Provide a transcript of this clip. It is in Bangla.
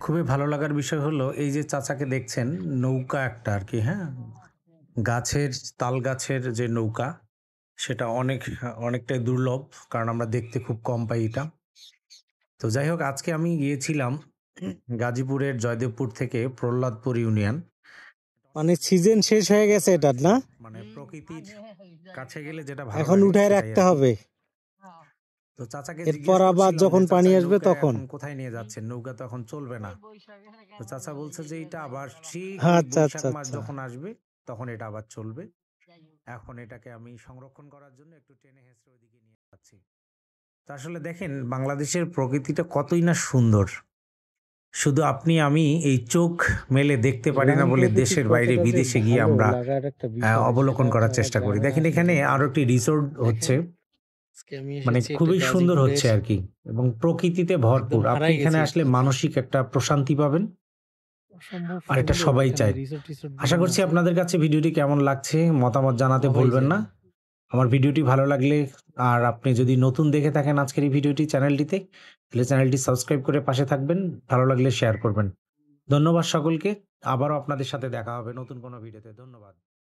খুবই ভালো লাগার বিষয় হলো এই যে চাচাকে দেখছেন নৌকা একটা আর কি, হ্যাঁ? গাছের তাল গাছের যে নৌকা সেটা অনেকটাই দুর্লভ, কারণ আমরা দেখতে খুব কম পাই এটা। তো যাই হোক, আজকে আমি গিয়েছিলাম গাজীপুরের জয়দেবপুর থেকে প্রহ্লাদপুর ইউনিয়ন। মানে সিজন শেষ হয়ে গেছে এটার, না? মানে প্রকৃতির কাছে গেলে যেটা ভালো এখন লাগে উঠায় সেটাই রাখতে আর কি। হবে। তো চাচাকে এরপর জিজ্ঞেস আবার করছিলাম যে যখন পানি চাচা এই আসবে নৌকা তখন। এখন কোথায় নিয়ে যাচ্ছেন? নৌকা তো এখন চলবে না। তো চাচা বলছে যে এটা আবার ঠিক ওই আচ্ছা বৈশাখ আচ্ছা মাস আচ্ছা। যখন আসবে তখন এটা আবার চলবে। এখন এটাকে আমি সংরক্ষণ করার জন্য একটু টেনে হেঁচড়ে ওইদিকে নিয়ে যাচ্ছি। তো আসলে দেখেন বাংলাদেশের প্রকৃতিটা কতই না সুন্দর। শুধু আপনি আমি এই চোখ মেলে দেখতে পারি না গ্রাম বলে প্রকৃতি দেশের বাইরে কতটা যে বিদেশে গিয়ে ভালো আমরা লাগার একটা বিষয় সেটা অবলোকন করার আপনারা চেষ্টা করি। গ্রামে দেখেন আসলে এখানে বুঝতে আরো একটি পারবেন। রিসোর্ট হচ্ছে। দেখেন, আজকে আমি মানে এসেছি একটা খুবই সুন্দর হচ্ছে গাজীপুরের, আরকি এবং প্রকৃতিতে একদম ভরপুর। আপনি হারাই এখানে গেছি। আসলে মানসিক একটা প্রশান্তি পাবেন। অসম্ভব আর এটা সুন্দর সবাই এখানে চায়। রিসোর্ট টিসোর্ট আশা গুলো না, করছি আপনাদের কাছে ভিডিওটি কেমন লাগছে মতামত জানাতে সবাই ভুলবেন যায়। না। আমার ভিডিওটি ভালো লাগলে আর আপনি যদি নতুন দেখে থাকেন আজকের এই ভিডিওটি চ্যানেলটিতে, তাহলে চ্যানেলটি সাবস্ক্রাইব করে পাশে থাকবেন। ভালো লাগলে শেয়ার করবেন। ধন্যবাদ সকলকে। আবারও আপনাদের সাথে দেখা হবে নতুন কোনো ভিডিওতে। ধন্যবাদ।